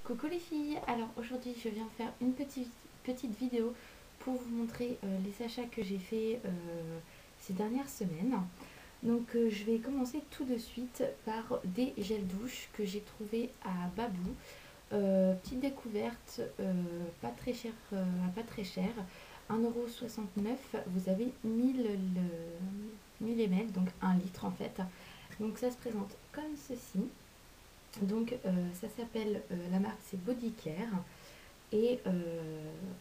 Coucou les filles, alors aujourd'hui je viens faire une petite vidéo pour vous montrer les achats que j'ai fait ces dernières semaines. Donc je vais commencer tout de suite par des gels douche que j'ai trouvé à Babou. Petite découverte, pas très cher, pas très cher, 1,69 €, vous avez 1000 ml, donc 1 litre en fait. Donc ça se présente comme ceci. Donc ça s'appelle, la marque c'est Body Care. Et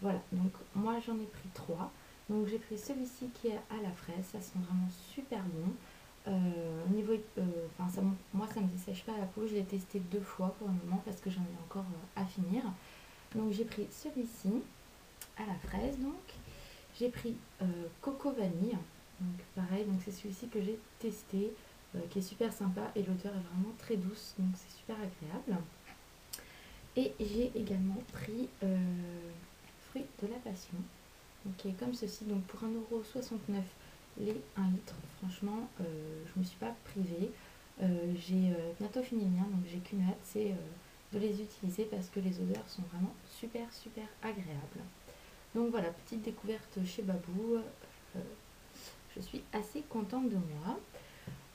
voilà, donc moi j'en ai pris 3. Donc j'ai pris celui-ci qui est à la fraise, ça sent vraiment super bon. Au niveau, enfin moi ça me dessèche pas la peau, je l'ai testé 2 fois pour le moment parce que j'en ai encore à finir. Donc j'ai pris celui-ci à la fraise, donc j'ai pris Coco Vanille, donc pareil, donc c'est celui-ci que j'ai testé, qui est super sympa et l'odeur est vraiment très douce, donc c'est super agréable. Et j'ai également pris fruit de la passion, donc qui est comme ceci, donc pour 1,69 € les 1 litre, franchement je me suis pas privée. J'ai bientôt fini le mien, donc j'ai qu'une hâte, c'est de les utiliser parce que les odeurs sont vraiment super agréables. Donc voilà, petite découverte chez Babou, je suis assez contente de moi.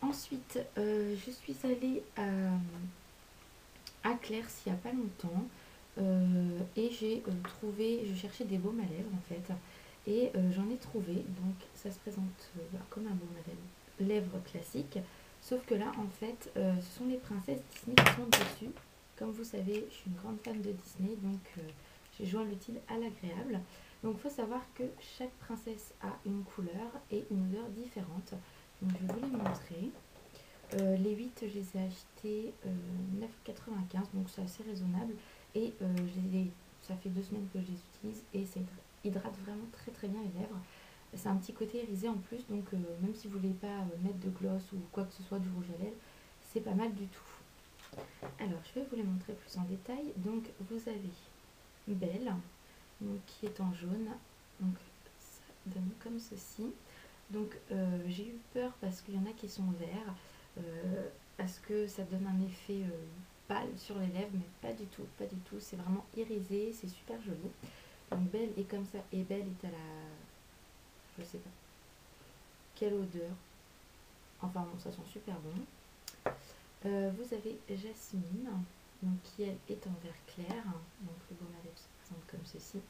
Ensuite, je suis allée à Claire's il n'y a pas longtemps et j'ai trouvé, je cherchais des baumes à lèvres en fait, et j'en ai trouvé. Donc ça se présente comme un baume à lèvres classique, sauf que là en fait ce sont les princesses Disney qui sont dessus. Comme vous savez, je suis une grande fan de Disney, donc j'ai joint l'utile à l'agréable. Donc il faut savoir que chaque princesse a une couleur et une odeur différente. Donc je vais vous les montrer. Les 8, je les ai achetés 9,95 €, donc c'est assez raisonnable. Et ça fait 2 semaines que je les utilise et ça hydrate vraiment très bien les lèvres. C'est un petit côté irisé en plus, donc même si vous voulez pas mettre de gloss ou quoi que ce soit, du rouge à lèvres, c'est pas mal du tout. Alors je vais vous les montrer plus en détail. Donc vous avez Belle, donc, qui est en jaune, donc ça donne comme ceci. Donc j'ai eu peur parce qu'il y en a qui sont verts, parce que ça donne un effet pâle sur les lèvres, mais pas du tout, c'est vraiment irisé, c'est super joli. Donc Belle est comme ça, et Belle est à la, je sais pas quelle odeur, enfin bon, ça sent super bon. Vous avez Jasmine, donc qui elle est en vert clair, donc le baume à lèvres se présente comme ceci.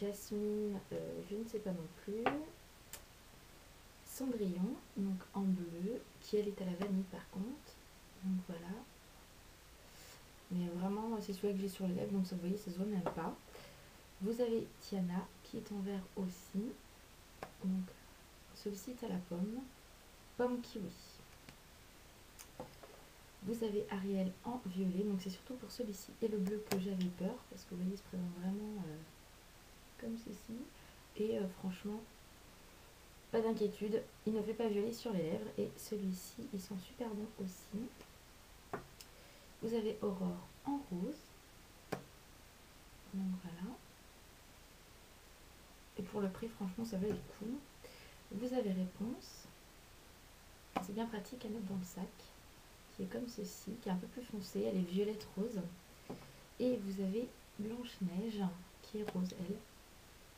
Jasmine, je ne sais pas non plus. Cendrillon, donc en bleu, qui elle est à la vanille par contre. Donc voilà. Mais vraiment, c'est celui que j'ai sur les lèvres, donc ça, vous voyez, ça se voit même pas. Vous avez Tiana, qui est en vert aussi. Donc celui-ci est à la pomme. Pomme kiwi. Vous avez Ariel en violet, donc c'est surtout pour celui-ci et le bleu que j'avais peur, parce que vous voyez, il se présente vraiment comme ceci. Et franchement, pas d'inquiétude, il ne fait pas violet sur les lèvres. Et celui-ci, ils sont super bons aussi. Vous avez Aurore en rose. Donc voilà. Et pour le prix, franchement, ça valait le coup. Vous avez Réponse. C'est bien pratique à mettre dans le sac. Qui est comme ceci, qui est un peu plus foncé. Elle est violette rose. Et vous avez Blanche-Neige, qui est rose, elle.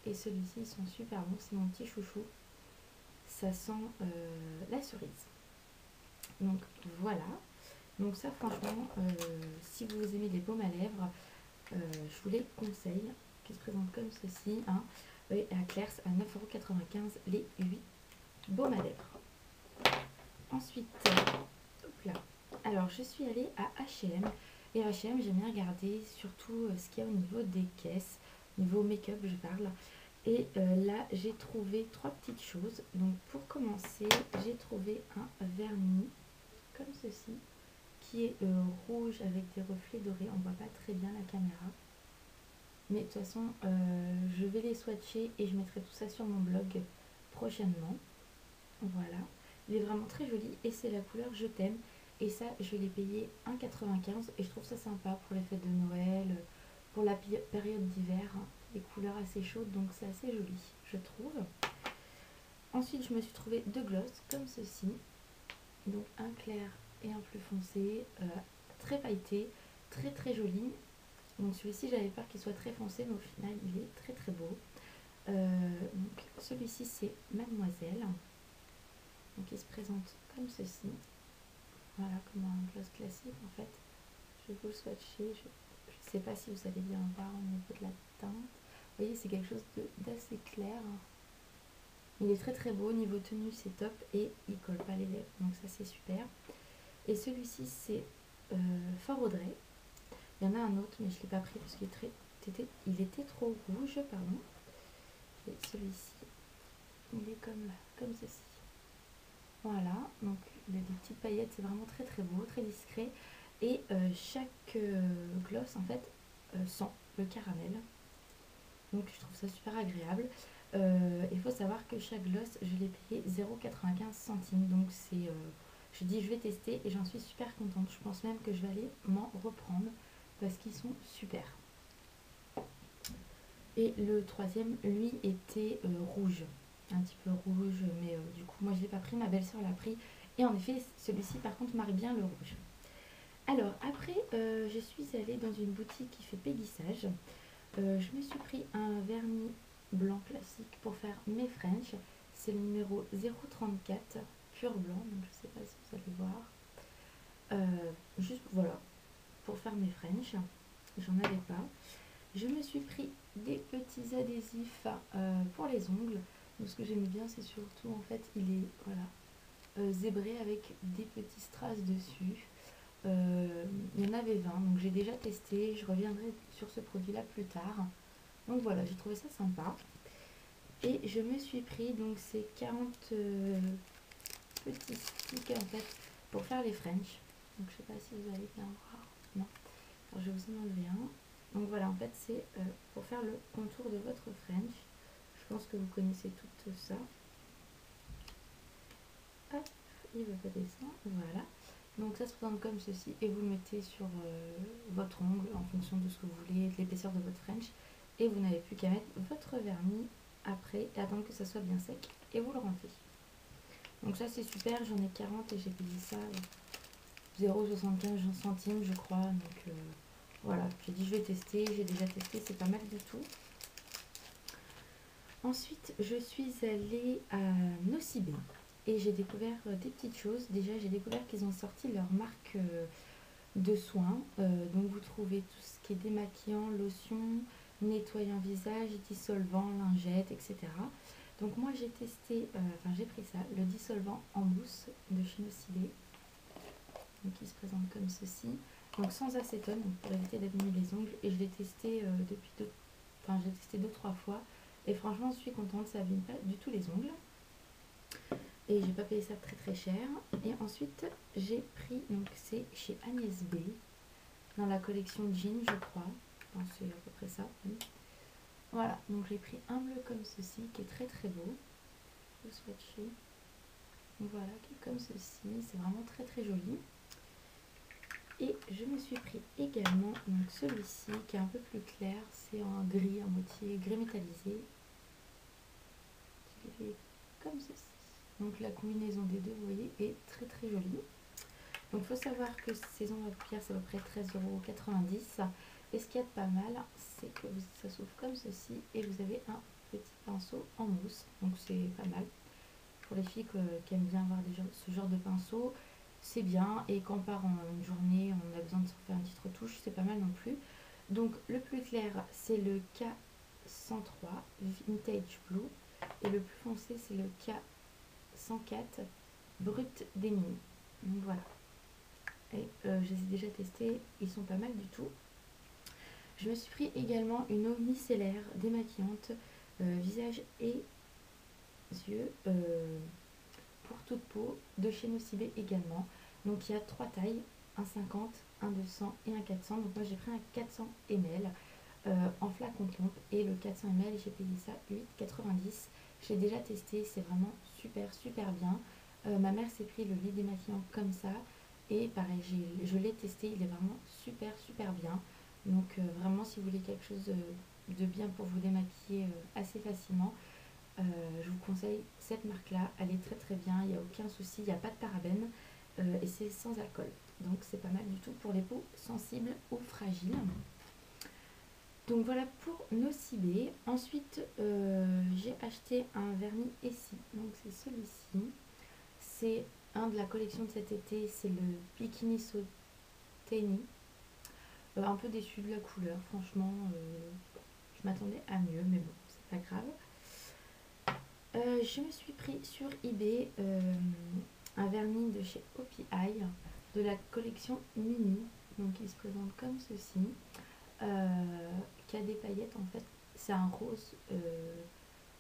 Et celui-ci, ils sont super bons. C'est mon petit chouchou. Ça sent la cerise. Donc voilà. Donc ça, franchement, si vous aimez les baumes à lèvres, je vous les conseille, qui se présentent comme ceci, hein, et à Claire's à 9,95 € les 8 baumes à lèvres. Ensuite, hop là. Alors je suis allée à H&M, et H&M, j'aime bien regarder surtout ce qu'il y a au niveau des caisses, niveau make-up je parle. Et là j'ai trouvé 3 petites choses. Donc pour commencer, j'ai trouvé un vernis comme ceci, qui est rouge avec des reflets dorés. On voit pas très bien la caméra, mais de toute façon je vais les swatcher et je mettrai tout ça sur mon blog prochainement. Voilà, il est vraiment très joli et c'est la couleur Je t'aime. Et ça, je l'ai payé 1,95 € et je trouve ça sympa pour les fêtes de Noël, pour la période d'hiver, hein, des couleurs assez chaudes, donc c'est assez joli, je trouve. Ensuite, je me suis trouvé 2 gloss comme ceci, donc un clair et un plus foncé, très pailleté, très très joli. Donc celui-ci j'avais peur qu'il soit très foncé, mais au final il est très très beau. Donc celui-ci c'est Mademoiselle. Donc il se présente comme ceci. Voilà, comme un gloss classique en fait. Je vais vous le swatcher. Je ne sais pas si vous allez bien voir au niveau de la teinte. Vous voyez, c'est quelque chose d'assez clair. Il est très très beau. Niveau tenue, c'est top. Et il colle pas les lèvres. Donc ça, c'est super. Et celui-ci, c'est Fort Audrey. Il y en a un autre, mais je ne l'ai pas pris parce qu'il était trop rouge. Pardon. Et celui-ci, il est comme ceci. Voilà. Donc, il a des petites paillettes. C'est vraiment très très beau, très discret. Et chaque gloss, en fait, sent le caramel. Donc je trouve ça super agréable. Il faut savoir que chaque gloss, je l'ai payé 0,95 centimes. Donc c'est, je dis je vais tester et j'en suis super contente. Je pense même que je vais aller m'en reprendre parce qu'ils sont super. Et le troisième, lui, était rouge. Un petit peu rouge, mais du coup, moi je l'ai pas pris, ma belle-sœur l'a pris. Et en effet, celui-ci par contre marque bien le rouge. Alors après, je suis allée dans une boutique qui fait péguissage. Je me suis pris un vernis blanc classique pour faire mes French. C'est le numéro 034, pur blanc, donc je ne sais pas si vous allez voir. Juste voilà, pour faire mes French. J'en avais pas. Je me suis pris des petits adhésifs pour les ongles. Donc ce que j'aime bien, c'est surtout en fait, il est voilà, zébré avec des petits strass dessus. Il y en avait 20, donc j'ai déjà testé. Je reviendrai sur ce produit-là plus tard. Donc voilà, j'ai trouvé ça sympa. Et je me suis pris donc ces 40 petits sticks en fait pour faire les French. Donc je sais pas si vous allez bien voir. Non. Alors je vais vous en enlever un. Donc voilà, en fait c'est pour faire le contour de votre French. Je pense que vous connaissez tout ça. Hop, il veut pas descendre. Voilà. Donc ça se présente comme ceci et vous le mettez sur votre ongle en fonction de ce que vous voulez, de l'épaisseur de votre French. Et vous n'avez plus qu'à mettre votre vernis après et attendre que ça soit bien sec et vous le rentrez. Donc ça c'est super, j'en ai 40 et j'ai payé ça 0,75 centimes je crois. Donc voilà, j'ai dit je vais tester, j'ai déjà testé, c'est pas mal du tout. Ensuite je suis allée à Nocibé et j'ai découvert des petites choses. Déjà j'ai découvert qu'ils ont sorti leur marque de soins. Donc vous trouvez tout ce qui est démaquillant, lotion, nettoyant visage, dissolvant, lingette, etc. Donc moi j'ai testé, enfin j'ai pris ça, le dissolvant en mousse de chez Nocibé. Donc il se présente comme ceci. Donc sans acétone, donc pour éviter d'abîmer les ongles. Et je l'ai testé j'ai testé 2-3 fois. Et franchement je suis contente, ça abîme pas du tout les ongles. Et j'ai pas payé ça très très cher. Et ensuite j'ai pris, donc c'est chez Agnès B, dans la collection Jean je crois. Enfin, c'est à peu près ça. Oui. Voilà, donc j'ai pris un bleu comme ceci qui est très très beau. Le swatcher. Donc voilà, qui est comme ceci. C'est vraiment très très joli. Et je me suis pris également donc celui-ci qui est un peu plus clair. C'est en gris, à moitié gris métallisé. Il est comme ceci. Donc la combinaison des deux, vous voyez, est très très jolie. Donc il faut savoir que ces ongles à paupières, c'est à peu près 13,90 €. Et ce qu'il y a de pas mal, c'est que ça s'ouvre comme ceci et vous avez un petit pinceau en mousse. Donc c'est pas mal. Pour les filles qui aiment bien avoir ce genre de pinceau, c'est bien. Et quand on part en une journée, on a besoin de se faire une petite retouche, c'est pas mal non plus. Donc le plus clair, c'est le K103 Vintage Blue. Et le plus foncé, c'est le K104 Brut Denim. Donc voilà. Et je les ai déjà testés, ils sont pas mal du tout. Je me suis pris également une eau micellaire démaquillante visage et yeux pour toute peau de chez Nocibé également. Donc il y a 3 tailles, un 50, un 200 et un 400. Donc moi j'ai pris un 400 ml en flacon pompe et le 400 ml j'ai payé ça 8,90 €. J'ai déjà testé, c'est vraiment super bien. Ma mère s'est pris le lit démaquillant comme ça et pareil je l'ai testé, il est vraiment super bien. Donc vraiment si vous voulez quelque chose de bien pour vous démaquiller assez facilement, je vous conseille cette marque là, elle est très bien, il n'y a aucun souci, il n'y a pas de parabènes et c'est sans alcool. Donc c'est pas mal du tout pour les peaux sensibles ou fragiles. Donc voilà pour Nocibé. Ensuite, j'ai acheté un vernis Essie. Donc c'est celui-ci. C'est un de la collection de cet été. C'est le Bikini Soteni. Un peu déçue de la couleur. Franchement, je m'attendais à mieux. Mais bon, c'est pas grave. Je me suis pris sur eBay un vernis de chez Hopi Eye de la collection Mini. Donc il se présente comme ceci. Qui a des paillettes en fait. C'est un rose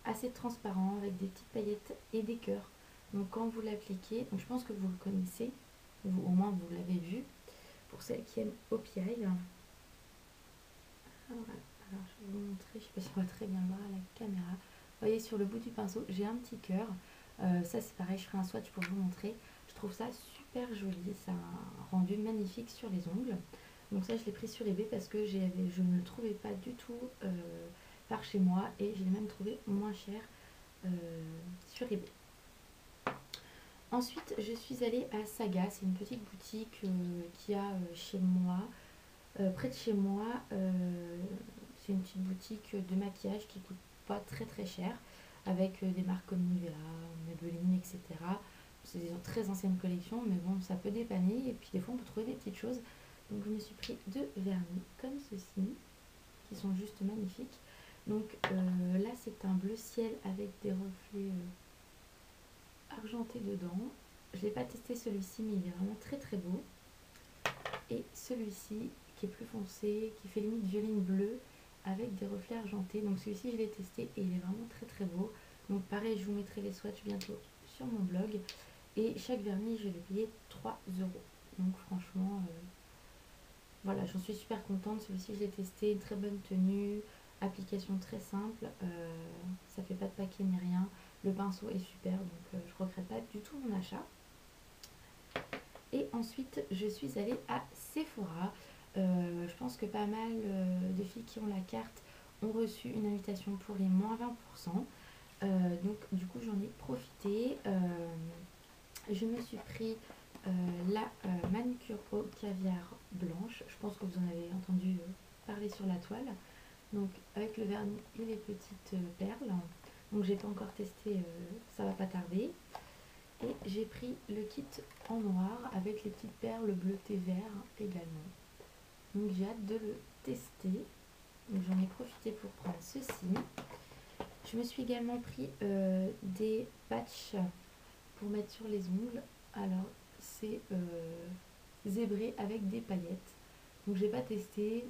assez transparent avec des petites paillettes et des cœurs. Donc quand vous l'appliquez, donc je pense que vous le connaissez, ou au moins vous l'avez vu, pour celles qui aiment Hopi Eye. Alors je vais vous montrer, je sais pas si on va très bien le voir à la caméra. Vous voyez sur le bout du pinceau, j'ai un petit cœur. Ça c'est pareil, je ferai un swatch pour vous montrer. Je trouve ça super joli, ça a un rendu magnifique sur les ongles. Donc ça je l'ai pris sur eBay parce que je ne le trouvais pas du tout par chez moi et je l'ai même trouvé moins cher sur eBay. Ensuite je suis allée à Saga, c'est une petite boutique qu'il y a chez moi, près de chez moi. C'est une petite boutique de maquillage qui coûte pas très très cher avec des marques comme Nivea, Maybelline, etc. C'est des très anciennes collections mais bon ça peut dépanner et puis des fois on peut trouver des petites choses. Donc je me suis pris deux vernis comme ceci qui sont juste magnifiques. Donc là c'est un bleu ciel avec des reflets argentés dedans. Je l'ai pas testé celui-ci mais il est vraiment très très beau. Et celui-ci qui est plus foncé, qui fait limite violine bleu avec des reflets argentés. Donc celui-ci je l'ai testé et il est vraiment très très beau. Donc pareil je vous mettrai les swatchs bientôt sur mon blog. Et chaque vernis je l'ai payé 3 €. Donc franchement voilà, j'en suis super contente. Celui-ci je l'ai testé, une très bonne tenue, application très simple, ça fait pas de paquet ni rien. Le pinceau est super donc je regrette pas du tout mon achat. Et ensuite je suis allée à Sephora. Je pense que pas mal de filles qui ont la carte ont reçu une invitation pour les moins 20%. Donc du coup j'en ai profité. Je me suis pris la manucure au caviar blanche. Je pense que vous en avez entendu parler sur la toile. Donc avec le vernis et les petites perles. Donc j'ai pas encore testé, ça va pas tarder. Et j'ai pris le kit en noir avec les petites perles bleutées vert également. Donc j'ai hâte de le tester. Donc j'en ai profité pour prendre ceci. Je me suis également pris des patchs pour mettre sur les ongles. Alors c'est zébré avec des paillettes. Donc j'ai pas testé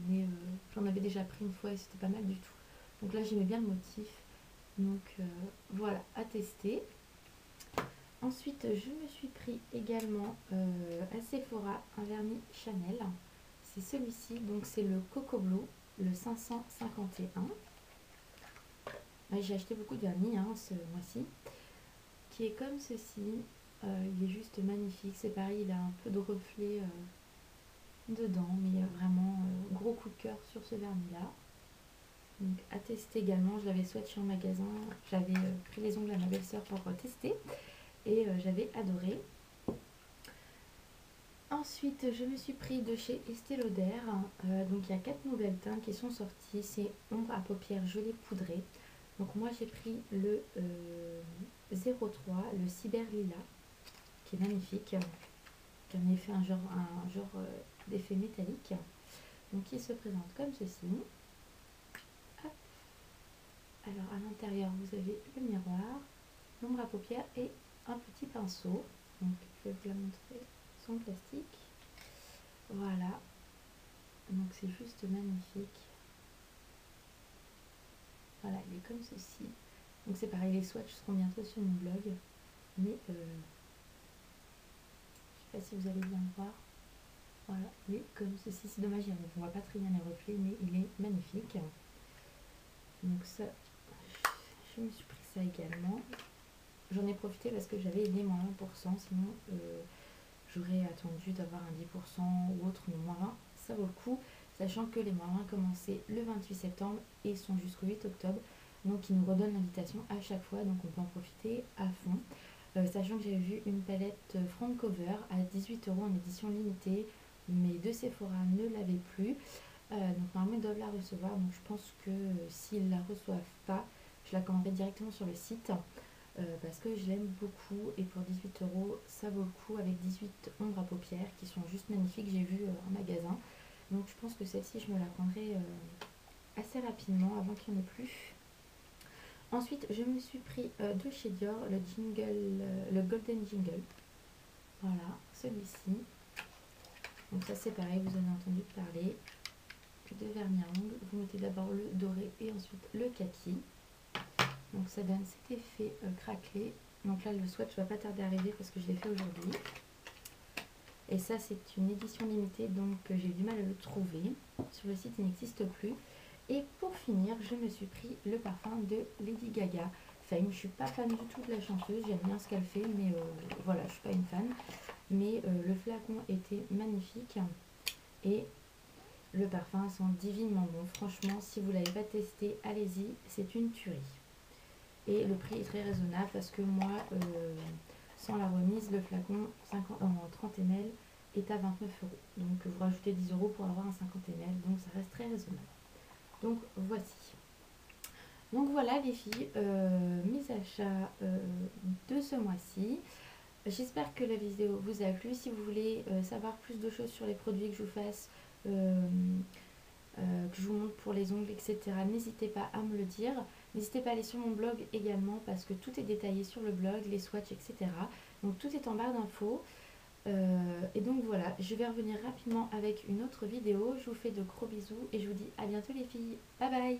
mais j'en avais déjà pris une fois et c'était pas mal du tout. Donc là j'aimais bien le motif. Donc voilà, à tester. Ensuite je me suis pris également à Sephora un vernis Chanel. C'est celui-ci, donc c'est le Coco Blue, le 551. J'ai acheté beaucoup de vernis ce mois-ci, qui est comme ceci. Il est juste magnifique, c'est pareil, il a un peu de reflet dedans, mais vraiment gros coup de cœur sur ce vernis là. Donc à tester également, je l'avais swatché en magasin, j'avais pris les ongles à ma belle-sœur pour tester et j'avais adoré. Ensuite je me suis pris de chez Estée Lauder, donc il y a 4 nouvelles teintes qui sont sorties, c'est ombre à paupières gelée poudrée. Donc moi j'ai pris le 03, le Cyber Lila, qui est magnifique, qui a un genre d'effet métallique. Donc il se présente comme ceci. Hop. Alors à l'intérieur vous avez le miroir, l'ombre à paupières et un petit pinceau. Donc je vais vous la montrer sans plastique. Voilà. Donc c'est juste magnifique. Voilà, il est comme ceci. Donc c'est pareil, les swatchs seront bientôt sur mon blog. Mais je sais pas si vous allez bien le voir. Voilà, il est comme ceci. C'est dommage, on ne voit pas très bien les reflets, mais il est magnifique. Donc ça, je me suis pris ça également. J'en ai profité parce que j'avais les moins 20%, sinon j'aurais attendu d'avoir un 10% ou autre, mais moins 20, ça vaut le coup. Sachant que les moins 20 commençaient le 28 septembre et sont jusqu'au 8 octobre. Donc ils nous redonnent l'invitation à chaque fois, donc on peut en profiter à fond. sachant que j'avais vu une palette front cover à 18 € en édition limitée, mais de Sephora ne l'avait plus. Donc normalement ils doivent la recevoir, donc je pense que s'ils la reçoivent pas, je la commanderai directement sur le site. Parce que je l'aime beaucoup et pour 18 € ça vaut le coup, avec 18 ombres à paupières qui sont juste magnifiques, j'ai vu en magasin. Donc je pense que celle-ci je me la prendrai assez rapidement avant qu'il n'y en ait plus. Ensuite je me suis pris de chez Dior le jingle, le Golden Jingle. Voilà, celui-ci. Donc ça c'est pareil, vous en avez entendu parler. De vernis à ongles, vous mettez d'abord le doré et ensuite le kaki. Donc ça donne cet effet craquelé. Donc là le swatch va pas tarder à arriver parce que je l'ai fait aujourd'hui. Et ça c'est une édition limitée, donc j'ai eu du mal à le trouver. Sur le site il n'existe plus. Et pour finir, je me suis pris le parfum de Lady Gaga, Fame. Je suis pas fan du tout de la chanteuse, j'aime bien ce qu'elle fait, mais voilà, je suis pas une fan. Mais le flacon était magnifique et le parfum sent divinement bon. Franchement, si vous ne l'avez pas testé, allez-y, c'est une tuerie. Et le prix est très raisonnable parce que moi, sans la remise, le flacon 30 ml est à 29 €. Donc vous rajoutez 10 € pour avoir un 50 ml, donc ça reste très raisonnable. Donc voici. Donc voilà les filles, mes achats de ce mois-ci. J'espère que la vidéo vous a plu. Si vous voulez savoir plus de choses sur les produits que je vous fasse, que je vous montre pour les ongles, etc., n'hésitez pas à me le dire. N'hésitez pas à aller sur mon blog également parce que tout est détaillé sur le blog, les swatchs, etc. Donc tout est en barre d'infos. Et donc voilà, je vais revenir rapidement avec une autre vidéo. Je vous fais de gros bisous et je vous dis à bientôt les filles. Bye bye!